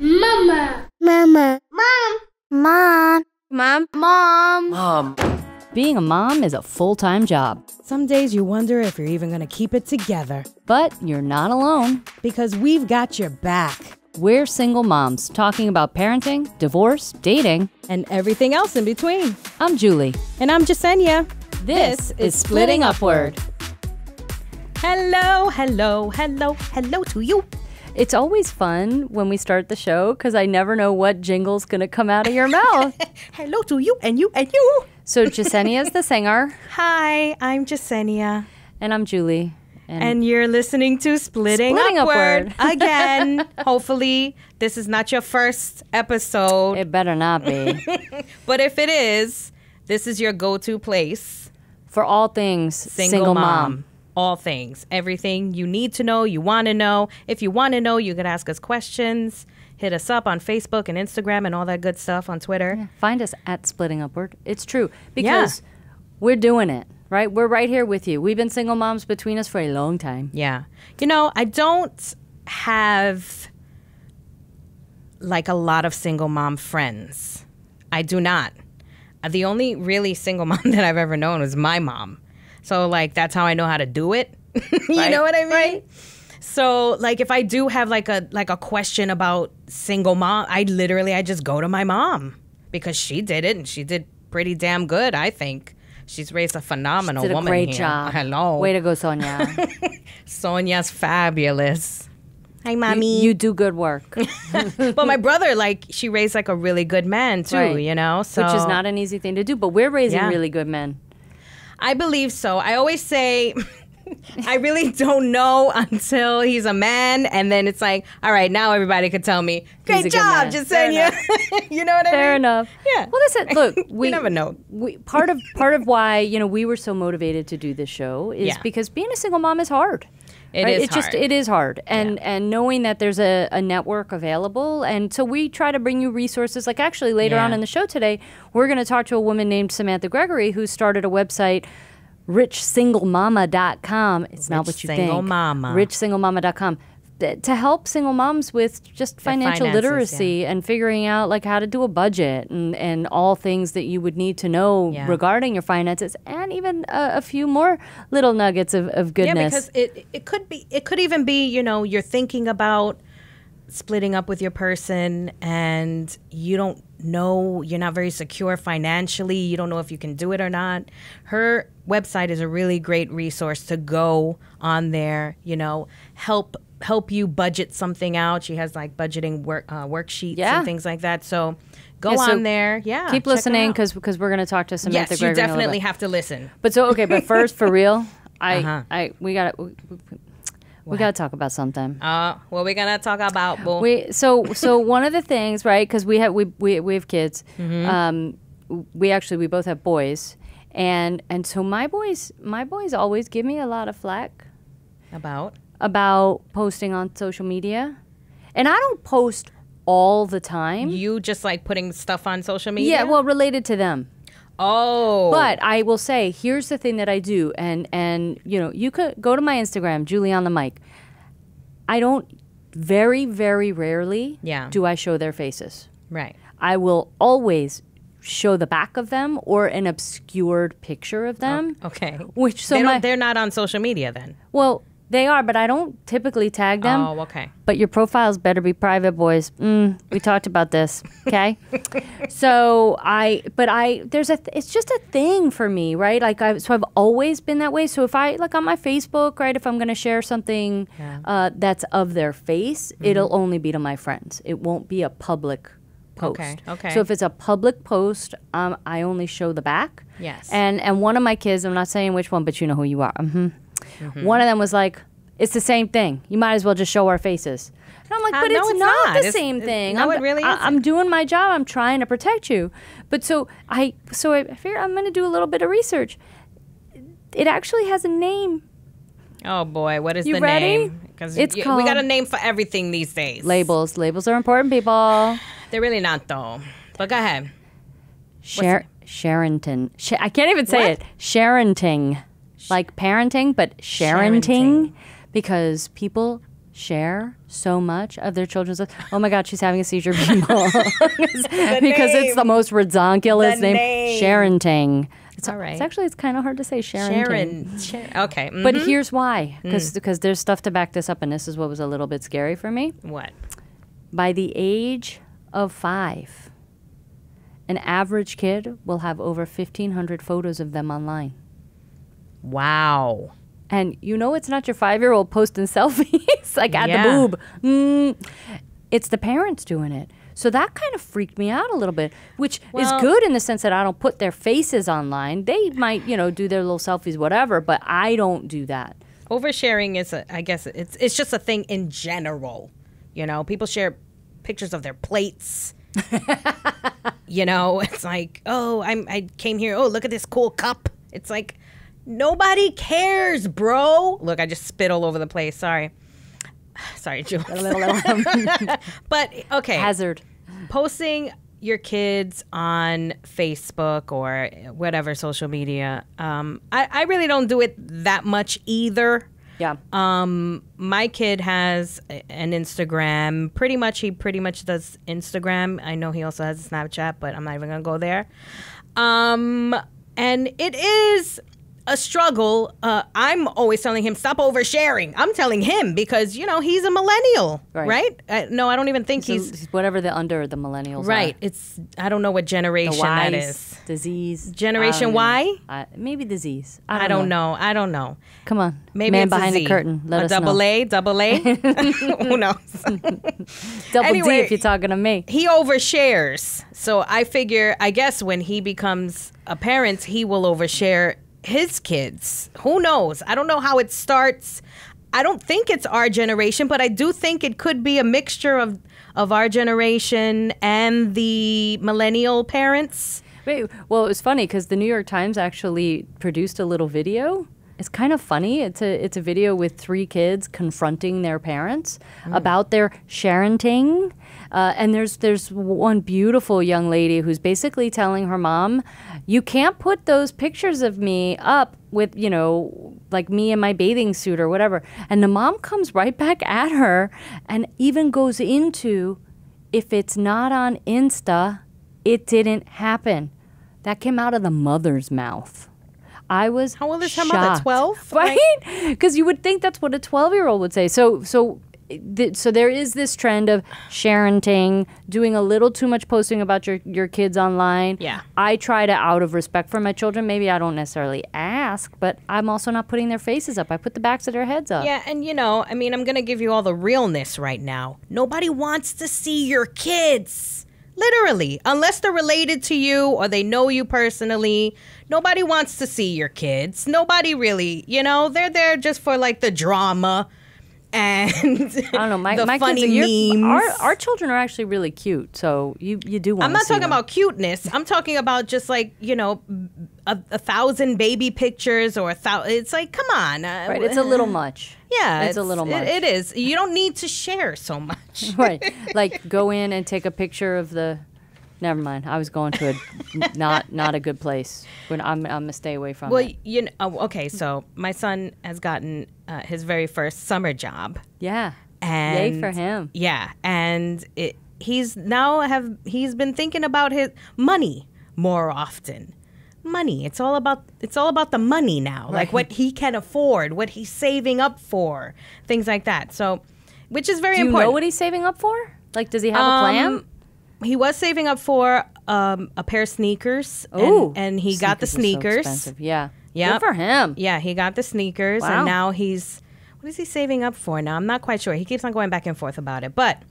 Mama. Mama. Mom. Mom. Mom. Mom. Mom. Being a mom is a full-time job. Some days you wonder if you're even gonna keep it together. But you're not alone. Because we've got your back. We're single moms talking about parenting, divorce, dating, and everything else in between. I'm Julie. And I'm Jasenia. This is Splitting Upward. Hello, hello, hello, hello to you. It's always fun when we start the show because I never know what jingle's going to come out of your mouth. Hello to you and you and you. So Jasenia's the singer. Hi, I'm Jasenia. And I'm Julie. And you're listening to Splitting Upward again. Hopefully, this is not your first episode. It better not be. But if it is, this is your go-to place. For all things single mom. All things. Everything you need to know, you want to know. If you want to know, you can ask us questions. Hit us up on Facebook and Instagram and all that good stuff on Twitter. Yeah. Find us at Splitting Upward. It's true. Because we're doing it, right? We're right here with you. We've been single moms between us for a long time. Yeah. You know, I don't have like a lot of single mom friends. I do not. The only really single mom that I've ever known was my mom. So, like, that's how I know how to do it. You know what I mean? Right. So, like, if I do have, like a question about single mom, I just go to my mom. Because she did it, and she did pretty damn good, I think. She's raised a phenomenal woman here. She did a great job. Hello. Way to go, Sonia. Sonia's fabulous. Hi, Mommy. You do good work. But my brother, like, she raised, like, a really good man, too, you know? So, which is not an easy thing to do, but we're raising really good men. I believe so. I always say I really don't know until he's a man, and then it's like, all right, now everybody could tell me, great job, Jasenia. You know what I mean? Fair enough. Yeah. Well, listen, look, we never know. Part of why, you know, we were so motivated to do this show is because being a single mom is hard. It is hard. It is hard. And knowing that there's a network available. And so we try to bring you resources. Like actually later on in the show today, we're going to talk to a woman named Samantha Gregory who started a website, richsinglemama.com. It's not what you think. Richsinglemama.com. To help single moms with just financial literacy and figuring out like how to do a budget and all things that you would need to know regarding your finances, and even a few more little nuggets of goodness. Yeah, because it could even be, you know, you're thinking about splitting up with your person and you don't know, you're not very secure financially, you don't know if you can do it or not. Her website is a really great resource to go on there, you know, help you budget something out. She has like budgeting worksheets and things like that. So go on there. Yeah. Keep listening because we're going to talk to Samantha Gregory. Yes, you definitely have to listen. But but first, for real, we got to talk about something. What we gonna talk about, boo? So one of the things, right? Because we have kids. Mm-hmm. We both have boys, and so my boys always give me a lot of flack about posting on social media, and I don't post all the time. You just like putting stuff on social media? Yeah, well, related to them. Oh. But I will say, here's the thing that I do, and you know, you could go to my Instagram, Julie on the mic. I don't, very, very rarely do I show their faces. Right. I will always show the back of them or an obscured picture of them. Okay. They're not on social media then? Well, they are, but I don't typically tag them. Oh, okay. But your profiles better be private, boys. We talked about this, okay? So it's just a thing for me, right? Like so I've always been that way. So if I like on my Facebook, right, if I'm going to share something that's of their face, it'll only be to my friends. It won't be a public post. Okay. So if it's a public post, I only show the back. Yes. And one of my kids, I'm not saying which one, but you know who you are. One of them was like, it's the same thing. You might as well just show our faces. And I'm like, but no, it's not the same thing. No, it really isn't. I'm doing my job. I'm trying to protect you. But so I figured I'm going to do a little bit of research. It actually has a name. Oh, boy. What is the ready? Name? Because we got a name for everything these days. Labels. Labels are important, people. They're really not, though. But go ahead. Sharenting. I can't even say it. Sharenting. Like parenting, but sharenting. Because people share so much of their children's lives. Oh my God, she's having a seizure, people. Because it's the most redonkulous name. Sharon-ting. It's all right. It's kind of hard to say Sharon. Okay. Mm-hmm. But here's why. Because there's stuff to back this up, and this is what was a little bit scary for me. What? By the age of 5, an average kid will have over 1,500 photos of them online. Wow. And it's not your 5-year-old posting selfies like at the boob. It's the parents doing it. So that kind of freaked me out a little bit, which is good in the sense that I don't put their faces online. They might, do their little selfies, whatever, but I don't do that. Oversharing is, I guess, it's just a thing in general. People share pictures of their plates. It's like, oh, I came here. Oh, look at this cool cup. It's like, nobody cares, bro. Look, I just spit all over the place. Sorry, Jules. But okay, hazard. Posting your kids on Facebook or whatever social media. I really don't do it that much either. Yeah. My kid has an Instagram. He pretty much does Instagram. I know he also has a Snapchat, but I'm not even gonna go there. And it is a struggle. I'm always telling him, stop oversharing. I'm telling him because, he's a millennial, right? No, I don't even think he's whatever the millennials right. are. I don't know what generation that is. Disease. Generation Y? Maybe disease. I don't know. Come on. Maybe Man it's behind a the curtain. Let us know. Double A? Who knows? Double Anyway, D if you're talking to me. He overshares. So I figure, I guess when he becomes a parent, he will overshare his kids. Who knows? I don't know how it starts. I don't think it's our generation, but I do think it could be a mixture of our generation and the millennial parents. Wait, well, it was funny because the New York Times actually produced a little video. It's kind of funny. It's a video with 3 kids confronting their parents about their sharenting. And there's one beautiful young lady who's basically telling her mom, you can't put those pictures of me up with, like me in my bathing suit or whatever. And the mom comes right back at her and even goes into, if it's not on Insta, it didn't happen. That came out of the mother's mouth. I was How old is shocked. her mother? 12? Right? Because you would think that's what a 12-year-old would say. So there is this trend of sharenting, doing a little too much posting about your kids online. Yeah. I try to, out of respect for my children, maybe I don't necessarily ask, but I'm also not putting their faces up. I put the backs of their heads up. Yeah, and I'm going to give you all the realness right now. Nobody wants to see your kids. Literally, unless they're related to you or they know you personally, nobody wants to see your kids. Nobody really, they're there just for like the drama and I don't know, my funny kids memes. Our children are actually really cute, so you do want to I'm not see talking them. about cuteness. I'm talking about just like, 1,000 baby pictures or 1,000. It's like, come on. Right, it's a little much. Yeah, it's a little much. It is. You don't need to share so much. Right, like go in and take a picture of the. Never mind. I was going to a not a good place. When I'm gonna stay away from it. Okay. So my son has gotten his very first summer job. Yeah. And yay for him. Yeah, and he's been thinking about his money more often. Money. It's all about the money now. Right. Like what he can afford, what he's saving up for, things like that. So, which is very important. Do you know what he's saving up for? Like, does he have a plan? He was saving up for a pair of sneakers. Oh, and he got the sneakers. So expensive. Yeah. Yeah. Good for him. Yeah, he got the sneakers, Wow. and now what is he saving up for now? I'm not quite sure. He keeps on going back and forth about it. But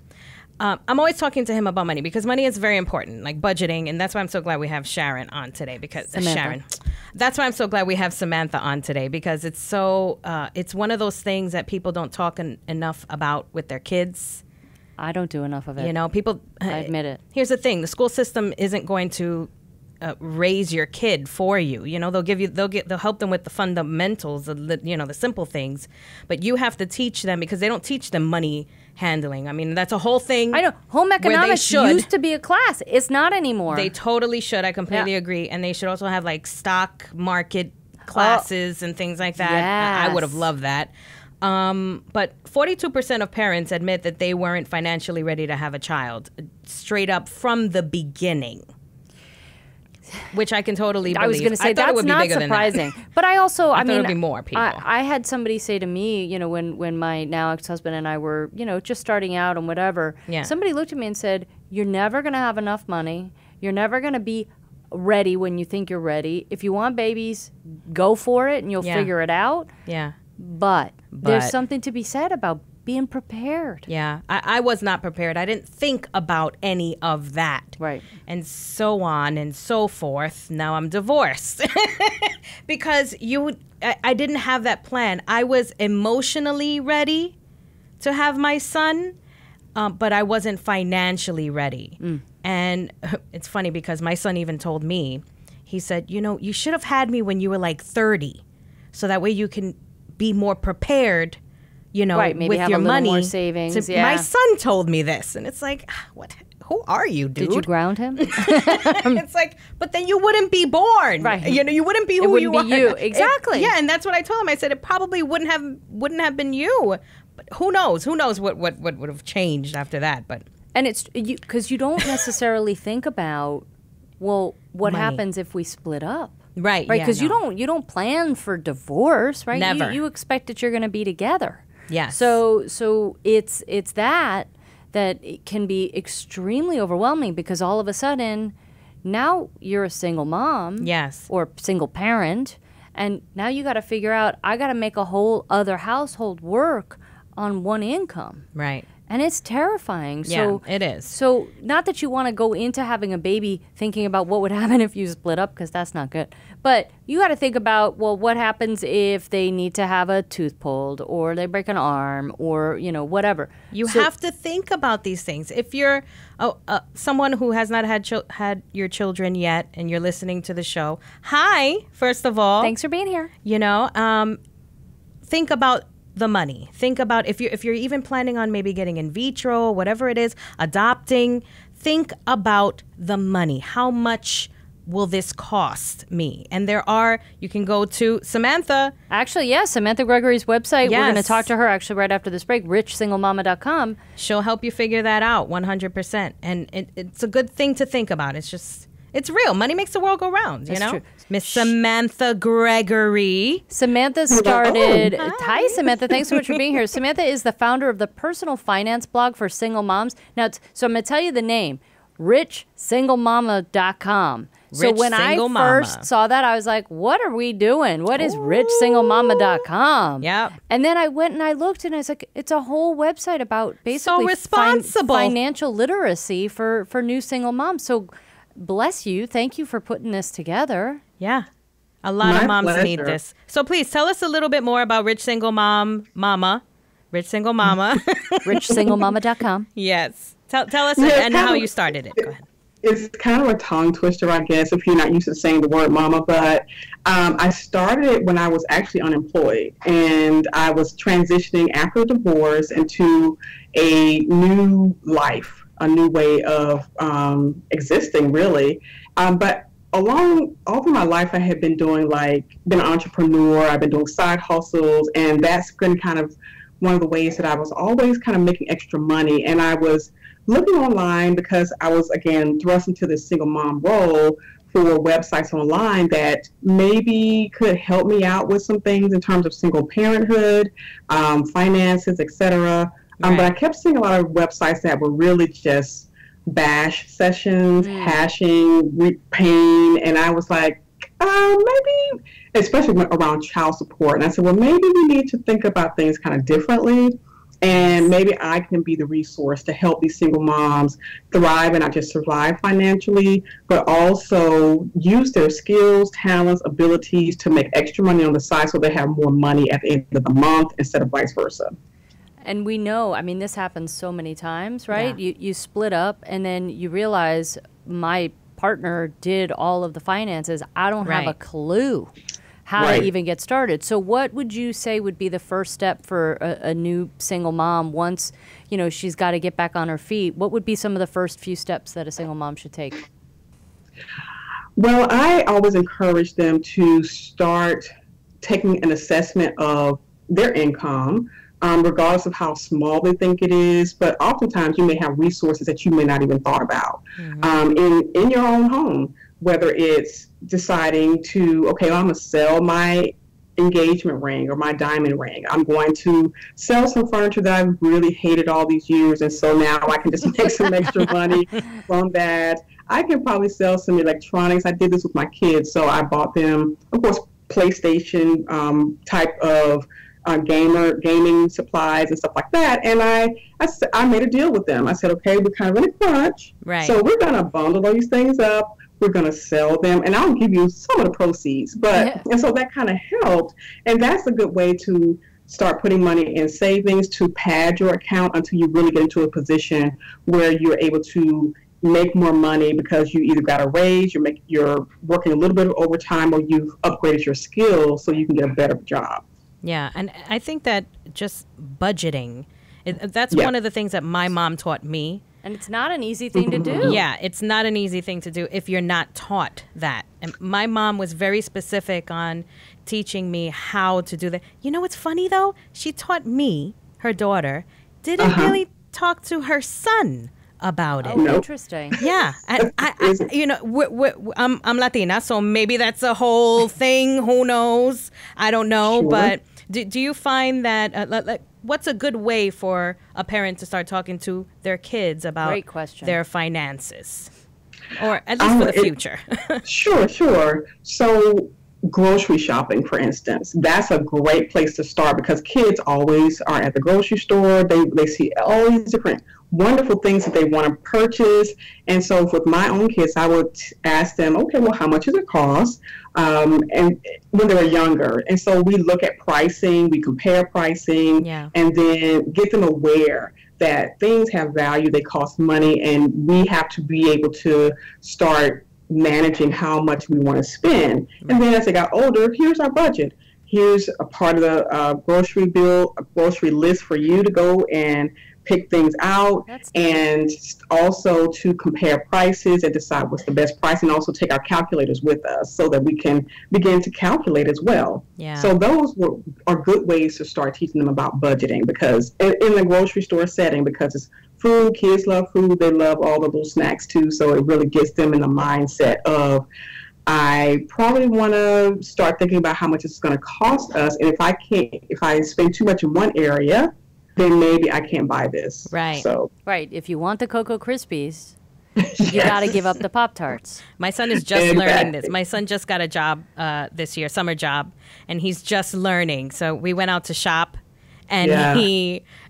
I'm always talking to him about money because money is very important, like budgeting. And that's why I'm so glad we have Sharon on today because Sharon. That's why I'm so glad we have Samantha on today because it's so, it's one of those things that people don't talk enough about with their kids. I don't do enough of it. People. I admit it. Here's the thing: the school system isn't going to raise your kid for you. They'll help them with the fundamentals, the simple things, but you have to teach them because they don't teach them money handling. I mean, that's a whole thing. I know. Home economics used to be a class. It's not anymore. They totally should. I completely agree. And they should also have like stock market classes and things like that. Yes. I would have loved that. But 42% of parents admit that they weren't financially ready to have a child, straight up from the beginning. Which I can totally believe. I was going to say, that's not surprising. But I also, I mean, it would be more people. I had somebody say to me, you know, when my now ex-husband and I were, you know, just starting out and whatever, somebody looked at me and said, you're never going to have enough money. You're never going to be ready when you think you're ready. If you want babies, go for it and you'll figure it out. Yeah. But there's something to be said about being prepared. Yeah, I was not prepared. I didn't think about any of that. Right. And so on and so forth. Now I'm divorced. Because I didn't have that plan. I was emotionally ready to have my son, but I wasn't financially ready. And it's funny because my son even told me, he said, you know, you should have had me when you were like 30. So that way you can be more prepared, you know, maybe with have your a little money. more savings. My son told me this, and it's like, what? Who are you, dude? Did you ground him? It's like, but then you wouldn't be born, right? You know, you wouldn't be who you are. You exactly. Yeah, and that's what I told him. I said it probably wouldn't have been you. But who knows? Who knows what would have changed after that? But and it's because you don't necessarily think about, well, what happens if we split up? Right. Because you don't plan for divorce, right? Never. You expect that you're going to be together. Yes. So it's that it can be extremely overwhelming because all of a sudden now you're a single mom. Yes. Or single parent, and now you got to figure out, I got to make a whole other household work on one income. Right. And it's terrifying. Yeah, it is. So not that you want to go into having a baby thinking about what would happen if you split up, because that's not good. But you got to think about, well, what happens if they need to have a tooth pulled or they break an arm or, you know, whatever. You have to think about these things. If you're someone who has not had your children yet and you're listening to the show, hi, first of all. Thanks for being here. You know, think about the money. Think about if you're even planning on maybe getting in vitro, whatever it is, adopting, think about the money. How much will this cost me? And you can go to Samantha. Actually, yes, Samantha Gregory's website. We're going to talk to her actually right after this break, richsinglemama.com. She'll help you figure that out 100%. And it's a good thing to think about. It's real. Money makes the world go round, you know? True. Miss Samantha Gregory. Samantha started... Hi, Samantha. Thanks so much for being here. Samantha is the founder of the personal finance blog for single moms. Now, so I'm going to tell you the name, richsinglemama.com. So when I first saw that, I was like, what are we doing? What is richsinglemama.com? Yep. And then I went and I looked and I was like, it's a whole website about basically financial literacy for new single moms. So bless you. Thank you for putting this together. Yeah. A lot of moms need this. So please tell us a little bit more about Rich Single Mama. richsinglemama.com. Yes. Tell us and how you started it. Go ahead. It's kind of a tongue twister, I guess, if you're not used to saying the word mama, but I started it when I was actually unemployed, and I was transitioning after a divorce into a new life, a new way of existing, really. But all through my life, I had been doing been an entrepreneur. I've been doing side hustles, and that's been kind of one of the ways that I was always kind of making extra money. And I was looking online because I was, again, thrust into this single mom role for websites online that maybe could help me out with some things in terms of single parenthood, finances, etc. But I kept seeing a lot of websites that were really just bash sessions, hashing, pain, and I was like, maybe, especially around child support. And I said, well, maybe we need to think about things kind of differently. And maybe I can be the resource to help these single moms thrive and not just survive financially, but also use their skills, talents, abilities to make extra money on the side so they have more money at the end of the month instead of vice versa. And we know, I mean, this happens so many times, right? Yeah. You split up and then you realize my partner did all of the finances. I don't have a clue how to even get started. So what would you say would be the first step for a new single mom once, you know, she's got to get back on her feet? What would be some of the first few steps that a single mom should take? Well, I always encourage them to start taking an assessment of their income, regardless of how small they think it is. But oftentimes you may have resources that you may not even thought about in your own home, whether it's deciding to, okay, well, I'm going to sell my engagement ring or my diamond ring. I'm going to sell some furniture that I've really hated all these years, and so now I can just make some extra money from that. I can probably sell some electronics. I did this with my kids, so I bought them, of course, PlayStation type of gaming supplies and stuff like that. And I made a deal with them. I said, okay, we're kind of in a crunch, right? So we're going to bundle all these things up. We're going to sell them, and I'll give you some of the proceeds. And so that kind of helped, and that's a good way to start putting money in savings to pad your account until you really get into a position where you're able to make more money because you either got a raise, you're working a little bit of overtime, or you've upgraded your skills so you can get a better job. Yeah, and I think that just budgeting, that's one of the things that my mom taught me. And it's not an easy thing to do. Yeah, it's not an easy thing to do if you're not taught that. And my mom was very specific on teaching me how to do that. You know what's funny, though? She taught me, her daughter, didn't really talk to her son about it. Oh, interesting. Yeah, and I you know, I'm Latina, so maybe that's a whole thing. Who knows? I don't know. Sure. But do you find that what's a good way for a parent to start talking to their kids about their finances, or at least for the future? Sure. So grocery shopping, for instance, that's a great place to start because kids always are at the grocery store. They see all these different wonderful things that they want to purchase. And so with my own kids, I would ask them, okay, well, how much does it cost? And when they were younger. And so we look at pricing, we compare pricing, and then get them aware that things have value, they cost money, and we have to be able to start managing how much we want to spend. And then as they got older, here's our budget. Here's a part of the grocery bill, a grocery list for you to go and pick things out, and also to compare prices and decide what's the best price, and also take our calculators with us so that we can begin to calculate as well. Yeah. So those are good ways to start teaching them about budgeting, because in the grocery store setting, because it's food, kids love food, they love all the little snacks too, so it really gets them in the mindset of, I probably want to start thinking about how much it's going to cost us, and if I spend too much in one area, then maybe I can't buy this. Right. So. Right. If you want the Cocoa Krispies, you got to give up the Pop-Tarts. My son is just learning this. My son just got a job this year, summer job, and he's just learning. So we went out to shop, and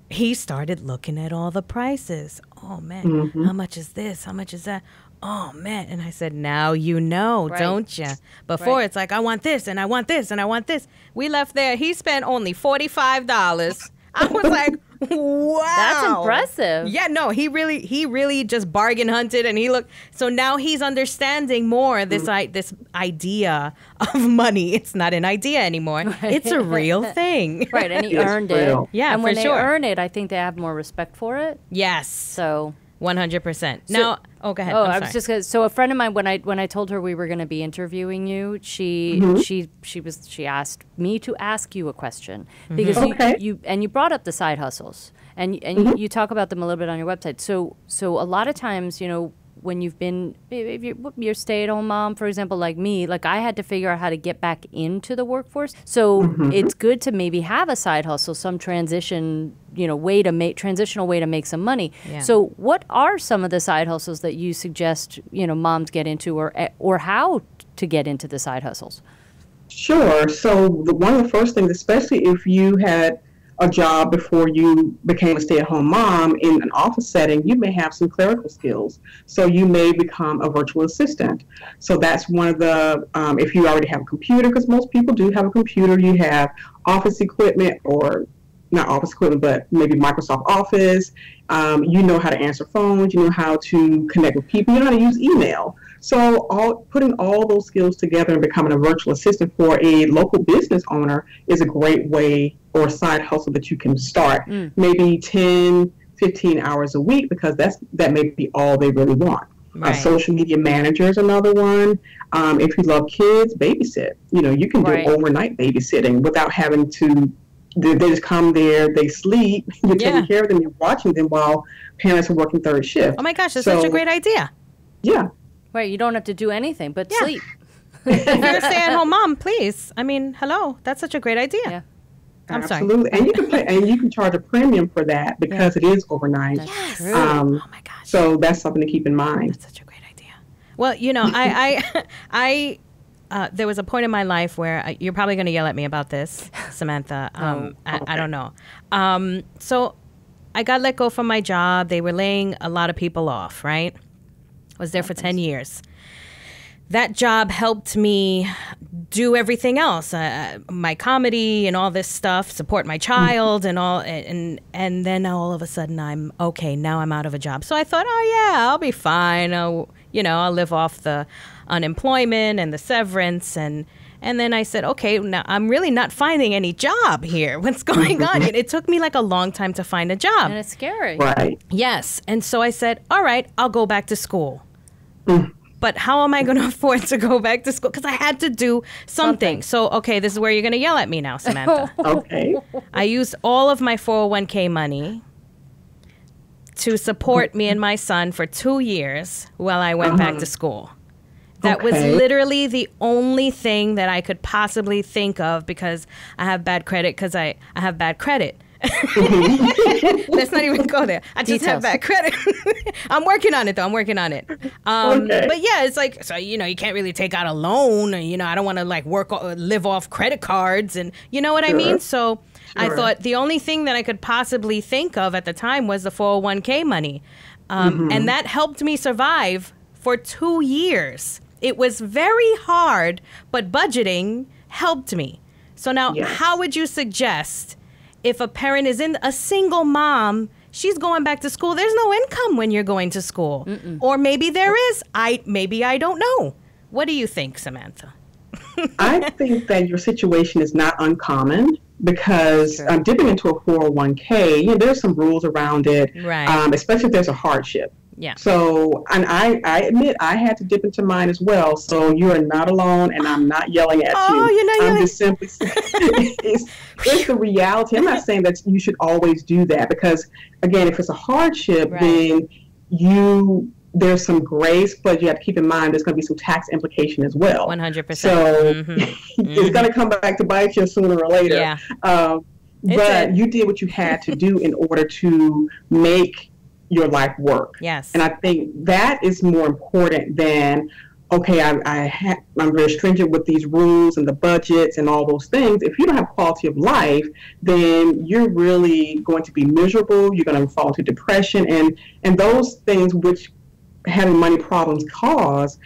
he started looking at all the prices. Oh, man, how much is this? How much is that? Oh, man. And I said, now you know, don't you? Before it's like, I want this, and I want this, and I want this. We left there. He spent only $45. I was like, wow. That's impressive. Yeah, no, he really just bargain hunted, and he looked. So now he's understanding more this idea of money. It's not an idea anymore. Right. It's a real thing. Right, and he earned it. Yeah, and for when sure. they earn it, I think they have more respect for it. Yes. So 100%. Now, go ahead. Oh, I was just gonna, so a friend of mine, when I told her we were going to be interviewing you, she asked me to ask you a question because you brought up the side hustles and you talk about them a little bit on your website. So a lot of times, you know, when you've been, if you're a stay-at-home mom, for example, like me, like I had to figure out how to get back into the workforce. So it's good to maybe have a side hustle, some transitional way to make some money. Yeah. So what are some of the side hustles that you suggest, moms get into, or how to get into the side hustles? Sure. So one of the first things, especially if you had a job before you became a stay-at-home mom in an office setting, you may have some clerical skills. So you may become a virtual assistant. So that's one of the, if you already have a computer, because most people do have a computer, you have office equipment, or not office equipment, but maybe Microsoft Office. You know how to answer phones, you know how to connect with people, you know how to use email. So putting all those skills together and becoming a virtual assistant for a local business owner is a great way, or a side hustle that you can start. Maybe 10, 15 hours a week, because that may be all they really want. Right. Social media manager is another one. If you love kids, babysit. You can do overnight babysitting without having to they just come there, they sleep, you're taking care of them, you're watching them while parents are working third shift. Oh my gosh, that's such a great idea. Yeah. Right, you don't have to do anything but sleep. If you're a stay-at-home mom, please. I mean, hello, that's such a great idea. Yeah. I'm Absolutely. sorry. And you can pay, and you can charge a premium for that because it is overnight. That's true. Oh my gosh. So that's something to keep in mind. That's such a great idea. Well, you know, I there was a point in my life where you're probably going to yell at me about this, Samantha. I don't know. So I got let go from my job. They were laying a lot of people off, right? I was there for 10 years. That job helped me do everything else, my comedy and all this stuff, support my child and all. And then all of a sudden I'm okay. Now I'm out of a job. So I thought, oh yeah, I'll be fine. I'll live off the unemployment and the severance. And then I said, okay, now I'm really not finding any job here. What's going on? It took me like a long time to find a job. And it's scary. Right. Yes. And so I said, all right, I'll go back to school. But how am I going to afford to go back to school? Because I had to do something. So, okay, this is where you're going to yell at me now, Samantha. Okay. I used all of my 401k money to support me and my son for 2 years while I went back to school. That was literally the only thing that I could possibly think of because I have bad credit because I have bad credit. Let's not even go there. I just have bad credit. I'm working on it, though. But yeah, it's like, so, you can't really take out a loan. I don't want to like live off credit cards. And you know what I mean? So I thought the only thing that I could possibly think of at the time was the 401k money. And that helped me survive for 2 years. It was very hard, but budgeting helped me. So now, how would you suggest if a parent is a single mom, she's going back to school, there's no income when you're going to school. Or maybe there is. Maybe I don't know. What do you think, Samantha? I think that your situation is not uncommon because dipping into a 401k, there's some rules around it, right? Especially if there's a hardship. Yeah. So, and I admit I had to dip into mine as well. So you are not alone, and I'm not yelling at you. Oh, you're not yelling. I'm just simply saying it's the reality. I'm not saying that you should always do that because, again, if it's a hardship, then there's some grace, but you have to keep in mind there's going to be some tax implication as well. 100%. So it's going to come back to bite you sooner or later. Yeah. But you did what you had to do in order to make your life work. Yes. And I think that is more important than, okay, I'm very stringent with these rules and the budgets and all those things. If you don't have quality of life, then you're really going to be miserable. You're going to fall into depression and those things which having money problems cause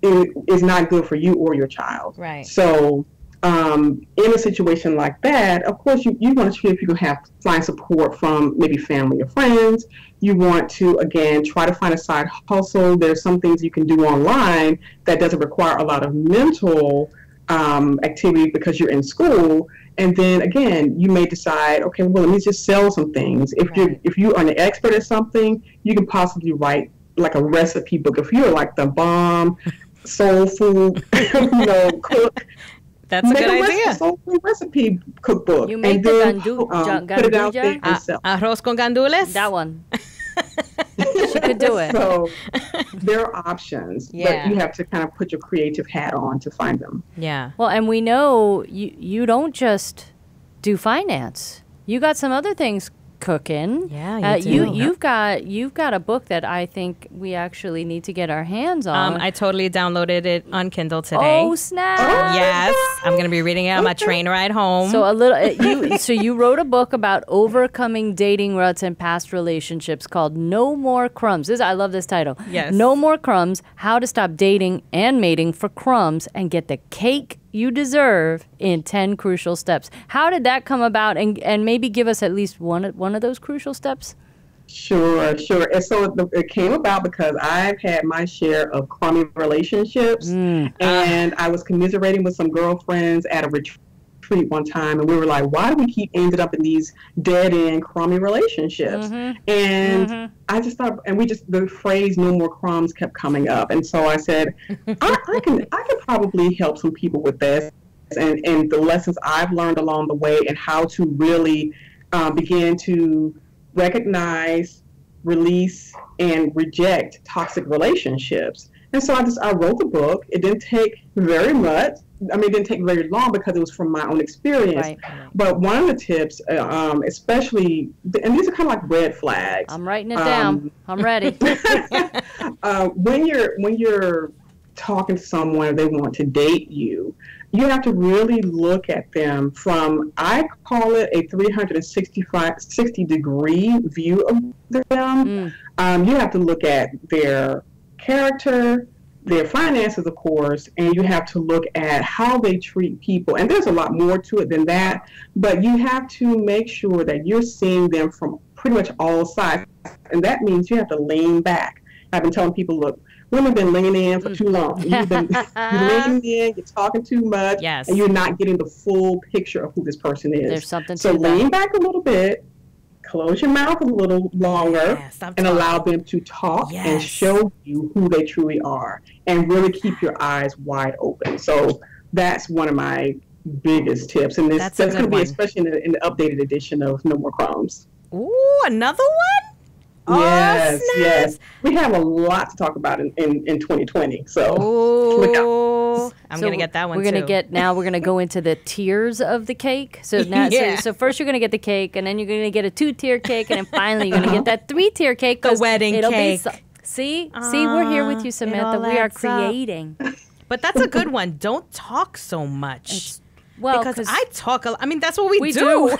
is not good for you or your child. Right. So in a situation like that, of course, you want to see if you can find support from maybe family or friends. You want to, again, try to find a side hustle. There's some things you can do online that doesn't require a lot of mental activity because you're in school. And then, again, you may decide, okay, well, let me just sell some things. If you are an expert at something, you can possibly write like a recipe book. If you're like the bomb soul food, cook, that's a good idea. Soul food recipe cookbook. You make and the put it out there and sell. Arroz con gandules? That one. She could do it. So there are options, but you have to kind of put your creative hat on to find them. Yeah. Well, and we know you don't just do finance. You got some other things cooking. Yeah, you do. You've got a book that I think we actually need to get our hands on. I totally downloaded it on Kindle today. Oh snap! Yes, I'm going to be reading it on my train ride home. So you wrote a book about overcoming dating ruts and past relationships called No More Crumbs. I love this title. Yes. No More Crumbs: How to Stop Dating and Mating for Crumbs and Get the Cake You Deserve in 10 Crucial Steps. How did that come about? And maybe give us at least one of those crucial steps. Sure. And so it came about because I've had my share of crummy relationships, and I was commiserating with some girlfriends at a retreat one time, and we were like, why do we keep ending up in these dead-end crummy relationships? And I just thought, and the phrase "no more crumbs" kept coming up, and so I said, I can probably help some people with this. and the lessons I've learned along the way, and how to really begin to recognize, release, and reject toxic relationships. And so I wrote the book. It didn't take very much. I mean, it didn't take very long because it was from my own experience. Right. But one of the tips, especially, and these are kind of like red flags. I'm writing it down. I'm ready. When you're talking to someone, they want to date you, you have to really look at them from, I call it a 360-degree view of them. You have to look at their character, their finances, of course, and you have to look at how they treat people. And there's a lot more to it than that, but you have to make sure that you're seeing them from pretty much all sides. And that means you have to lean back. I've been telling people, look, women have been leaning in for too long. You're leaning in, you're talking too much, and you're not getting the full picture of who this person is. There's something so to that. Lean back a little bit, close your mouth a little longer, and allow them to talk and show you who they truly are, and really keep your eyes wide open. So that's one of my biggest tips, and that's going to be especially in the updated edition of No More Crumbs. Ooh, another one? Yes, yes. We have a lot to talk about in 2020. So look out. I'm going to get that one we're too. We're going to go into the tiers of the cake. So now, so first you're going to get the cake, and then you're going to get a 2-tier cake, and then finally you're going to get that 3-tier cake. The wedding cake. See, we're here with you, Samantha. We are creating. But that's a good one. Don't talk so much. Because I talk a lot. I mean, that's what we do.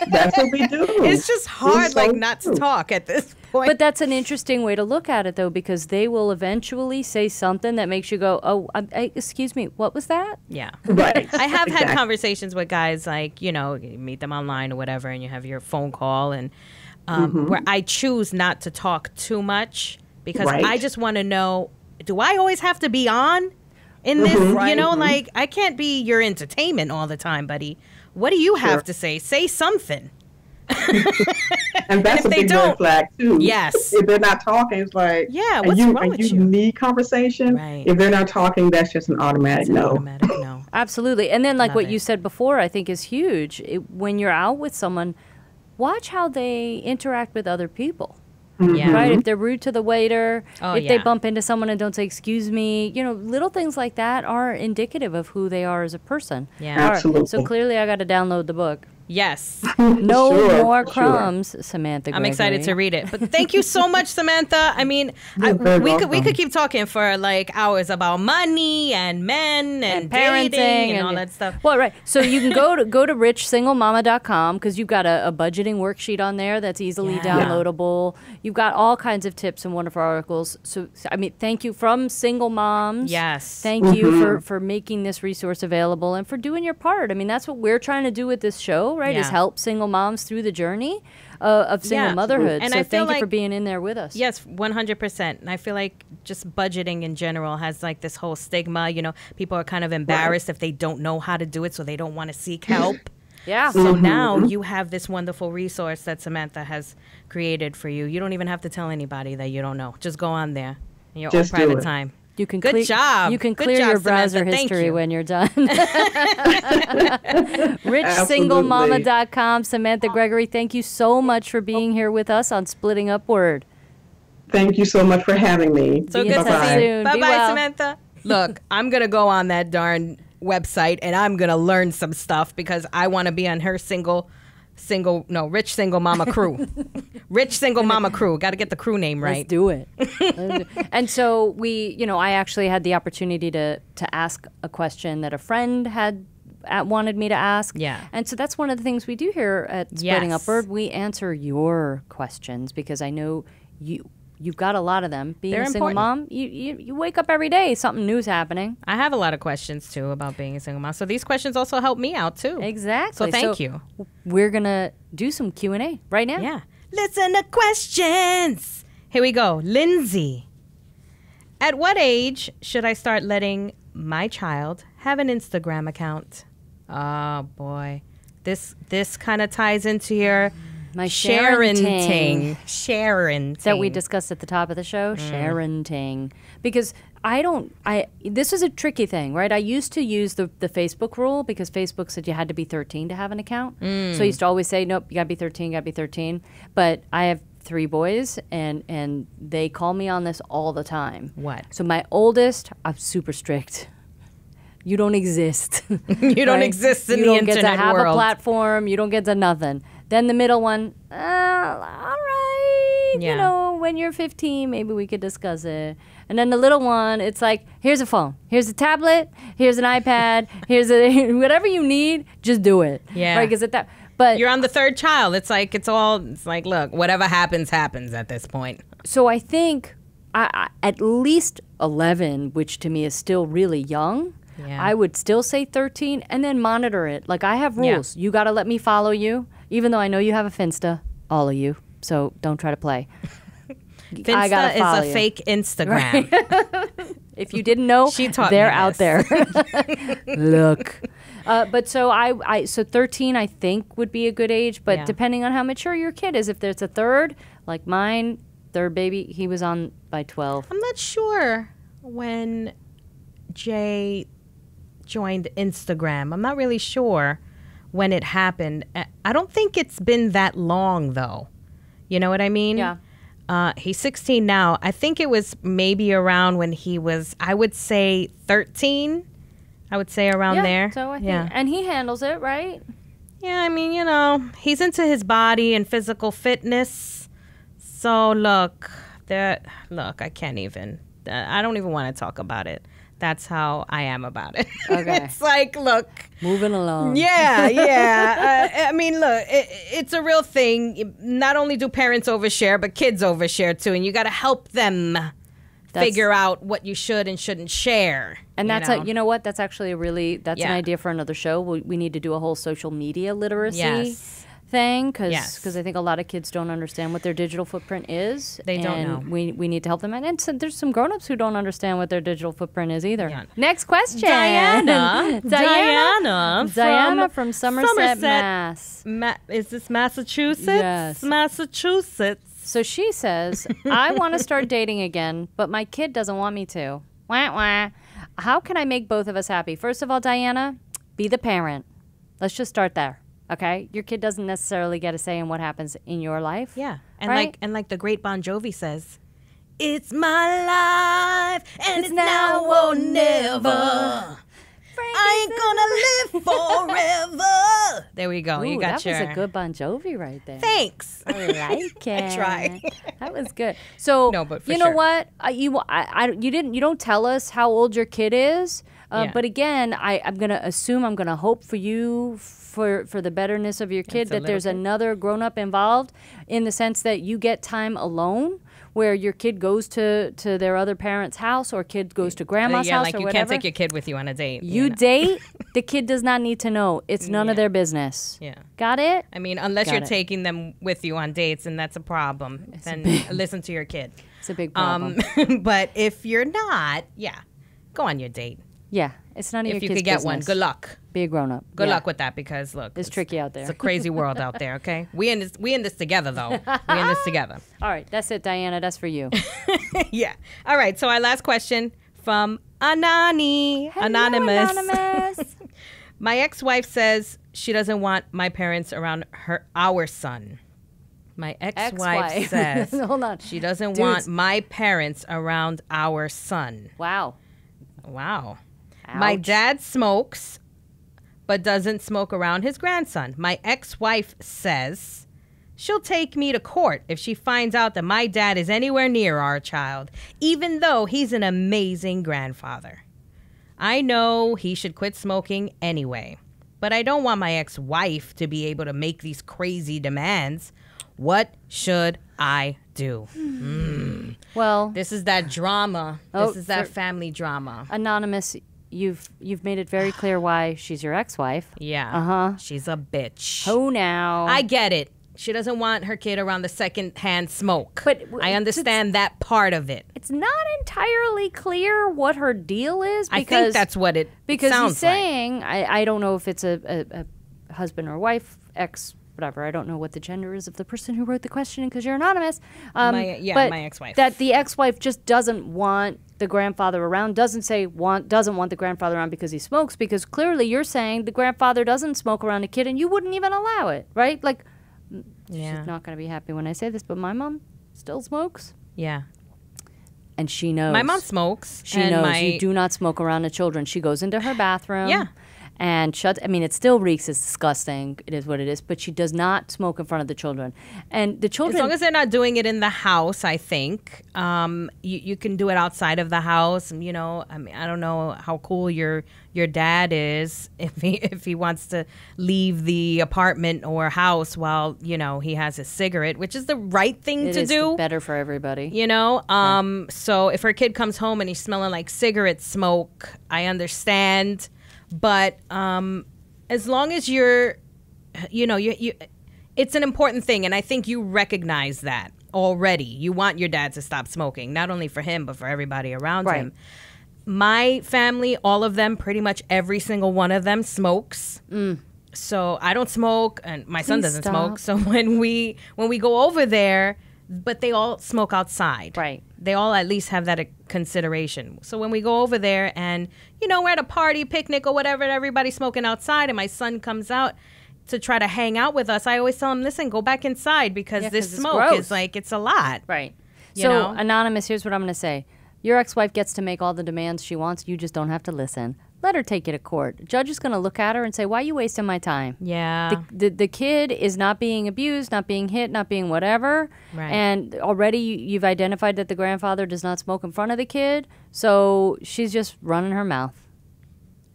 That's what we do. It's just hard, not to talk at this point. But that's an interesting way to look at it, though, because they will eventually say something that makes you go, oh, excuse me, what was that? Yeah. Right. I have had conversations with guys like, you meet them online or whatever, and you have your phone call, and where I choose not to talk too much because I just want to know, do I always have to be on? In this, I can't be your entertainment all the time, buddy. What do you have to say? Say something. And that's a big red flag, too. Yes. If they're not talking, it's like, what's wrong with you? You need conversation. Right. If they're not talking, that's just an automatic no. Absolutely. And then, what you said before, I think is huge. When you're out with someone, watch how they interact with other people. Yeah. Right? If they're rude to the waiter, if they bump into someone and don't say, excuse me, little things like that are indicative of who they are as a person. Yeah. Absolutely. So clearly I got to download the book. Yes. No More Crumbs, Samantha Gregory. I'm excited to read it. But thank you so much, Samantha. I mean, we could keep talking for hours about money and men and parenting dating and all that stuff. Well, right. So you can go to richsinglemama.com because you've got a budgeting worksheet on there that's easily downloadable. You've got all kinds of tips and wonderful articles. So, I mean, thank you from single moms. Yes. Thank you for making this resource available and for doing your part. I mean, that's what we're trying to do with this show. Right, is help single moms through the journey of single motherhood. And so thank you for being in there with us. Yes, 100%. And I feel like just budgeting in general has this whole stigma. People are kind of embarrassed if they don't know how to do it, so they don't want to seek help. Yeah. So now you have this wonderful resource that Samantha has created for you. You don't even have to tell anybody that you don't know. Just go on there in your own private time. You can Good job. You can clear your browser Samantha. history when you're done. RichSingleMama.com. Samantha Gregory, thank you so much for being here with us on Splitting Upward. Thank you so much for having me. So good to see you. Bye-bye, Samantha. Look, I'm going to go on that darn website and I'm going to learn some stuff because I want to be on her Rich Single Mama crew. Rich Single Mama crew. Got to get the crew name right. Let's do it. And so I actually had the opportunity to ask a question that a friend had wanted me to ask. Yeah. And so that's one of the things we do here at Splitting Upward. We answer your questions because I know you've got a lot of them. Being a single mom, you wake up every day, something new's happening. I have a lot of questions, too, about being a single mom. So these questions also help me out, too. Exactly. So thank you. We're going to do some Q&A right now. Yeah. Listen to questions. Here we go. Lindsay. At what age should I start letting my child have an Instagram account? Oh, boy. This kind of ties into your My Sharon Sharon-ting. ting. Sharon That we discussed at the top of the show, Sharon Ting. Because this is a tricky thing, right? I used to use the Facebook rule because Facebook said you had to be 13 to have an account. So I used to always say, nope, you got to be 13, got to be 13. But I have 3 boys, and they call me on this all the time. What? So my oldest, I'm super strict. You don't exist. You don't exist in the internet world. You don't get to have a platform. You don't get to nothing. Then the middle one, all right, you know, when you're 15, maybe we could discuss it. And then the little one, it's like, here's a phone, here's a tablet, here's an iPad, here's whatever you need, just do it. Yeah. Right? Because but you're on the 3rd child. It's like, look, whatever happens at this point. So I think at least 11, which to me is still really young. Yeah. I would still say 13 and then monitor it. Like I have rules. Yeah. You got to let me follow you, even though I know you have a Finsta, all of you. So don't try to play. Finsta is a fake Instagram. Right? If you didn't know, they're out there. Look. But so so 13 I think would be a good age, but depending on how mature your kid is, if there's a 3rd, like mine, 3rd baby, he was on by 12. I'm not sure when Jay joined Instagram. I'm not really sure when it happened. I don't think it's been that long though. You know what I mean? Yeah. He's 16 now. I think it was maybe around when he was, I would say 13. I would say around there. So I think, and he handles it, right? Yeah, I mean, you know, he's into his body and physical fitness. So look, I can't even. I don't even want to talk about it. That's how I am about it. Okay. It's like, look. Moving along. Yeah. I mean, look, it's a real thing. Not only do parents overshare, but kids overshare too. And you got to help them figure out what you should and shouldn't share. And that's you know what? That's actually an idea for another show. We need to do a whole social media literacy thing because I think a lot of kids don't understand what their digital footprint is. They don't know. We need to help them. And there's some grown-ups who don't understand what their digital footprint is either. Yeah. Next question. Diana from Somerset, Mass. Is this Massachusetts? Yes. Massachusetts. So she says, I want to start dating again, but my kid doesn't want me to. Wah, wah. How can I make both of us happy? First of all, Diana, be the parent. Let's just start there. Okay, your kid doesn't necessarily get a say in what happens in your life. Yeah, and right? like the great Bon Jovi says, "It's my life, and it's now or never. I ain't gonna live forever." There we go. Ooh, you got that was a good Bon Jovi right there. Thanks. I like it. I try. That was good. So no, but for you know what? You don't tell us how old your kid is. But again, I'm gonna assume, I'm gonna hope for you. For the betterness of your kid, that there's another grown-up involved, in the sense that you get time alone where your kid goes to their other parent's house, or kid goes to grandma's house, like or you whatever. Can't take your kid with you on a date. You date, the kid does not need to know. It's none of their business. Yeah. Got it? I mean, unless you're taking them with you on dates, and that's a problem. Then listen to your kid. It's a big problem. But if you're not, go on your date. Yeah, it's none of your kids' If you could get one, good luck. Be a grown-up. Good luck with that, because look, it's tricky out there. It's a crazy world out there. Okay, we in this together though. We in this together. All right, that's it, Diana. That's for you. Yeah. All right. So our last question from Anonymous. My ex-wife says she doesn't want my parents around our son. My ex-wife says hold on, she doesn't want my parents around our son. Wow. Ouch. My dad smokes, but doesn't smoke around his grandson. My ex-wife says she'll take me to court if she finds out that my dad is anywhere near our child, even though he's an amazing grandfather. I know he should quit smoking anyway, but I don't want my ex-wife to be able to make these crazy demands. What should I do? Well, this is that drama. This is that family drama. Anonymous, you've made it very clear why she's your ex-wife. Yeah. She's a bitch. Oh, now. I get it. She doesn't want her kid around the secondhand smoke. But I understand that part of it. It's not entirely clear what her deal is. I think that's what it because sounds he's saying, I don't know if it's a husband or wife, ex whatever. I don't know what the gender is of the person who wrote the question because you're anonymous. My ex-wife. That the ex-wife just doesn't want the grandfather around, doesn't want the grandfather around because he smokes, because clearly you're saying the grandfather doesn't smoke around a kid and you wouldn't even allow it, right? Like, she's not going to be happy when I say this, but my mom still smokes. Yeah. And she knows. My mom smokes. She knows you do not smoke around the children. She goes into her bathroom. Yeah. And it still reeks. It's disgusting. It is what it is. But she does not smoke in front of the children. And the children... As long as they're not doing it in the house, I think. You can do it outside of the house. You know, I mean, I don't know how cool your dad is if he wants to leave the apartment or house while, you know, he has a cigarette, which is the right thing to do. It is better for everybody. You know? So if her kid comes home and he's smelling like cigarette smoke, I understand. But as long as you're, you know, you it's an important thing. And I think you recognize that already. You want your dad to stop smoking, not only for him, but for everybody around him. My family, all of them, pretty much every single one of them smokes. So I don't smoke and my son doesn't smoke. So when we go over there, but they all smoke outside. Right. They all at least have that consideration. So when we go over there and, you know, we're at a party, picnic or whatever, and everybody's smoking outside and my son comes out to try to hang out with us, I always tell him, listen, go back inside because this smoke is like, it's a lot. Right. You so, know? Anonymous, here's what I'm going to say. Your ex-wife gets to make all the demands she wants. You just don't have to listen. Let her take you to court. Judge is going to look at her and say, why are you wasting my time? Yeah. The kid is not being abused, not being hit, not being whatever. Right. And already you've identified that the grandfather does not smoke in front of the kid. So she's just running her mouth.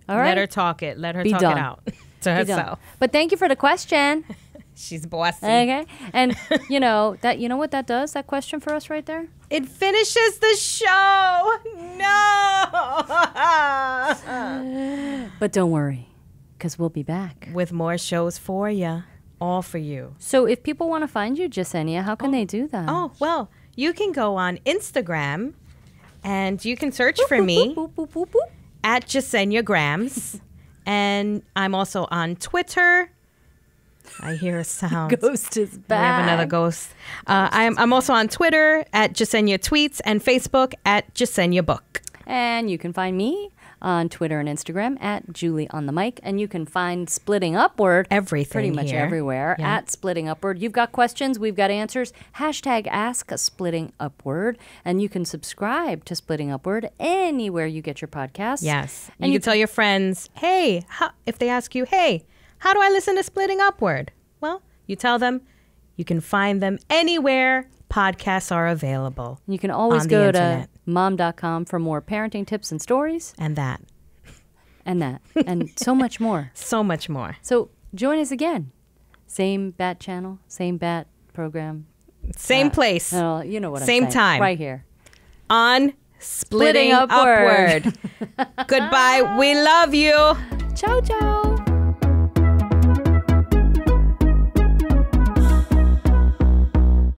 All right? Let her talk it. Let her Be talk done. it out to herself. But thank you for the question. She's bossy. Okay. And you know what that does, that question for us right there? It finishes the show. No. But don't worry, because we'll be back with more shows for you, all for you. So if people want to find you, Jasenia, how can they do that? Oh, well, you can go on Instagram and you can search for me at Jasenia Grams. And I'm also on Twitter. I hear a sound. Ghost is back. We have another ghost. I'm also on Twitter at Jasenia Tweets and Facebook at Jasenia Book. And you can find me on Twitter and Instagram at Julie on the Mic. And you can find Splitting Upward everything pretty much here. Everywhere at Splitting Upward. You've got questions, we've got answers. Hashtag Ask Splitting Upward. And you can subscribe to Splitting Upward anywhere you get your podcasts. Yes. And you can tell your friends, hey, if they ask you, hey, how do I listen to Splitting Upward? Well, you tell them you can find them anywhere podcasts are available. You can always go to mom.com for more parenting tips and stories. And that. And so much more. So much more. So join us again. Same bat channel, same bat program. Same place. You know what I'm saying. Same time. Right here. On Splitting Upward. Goodbye. We love you. Ciao, ciao.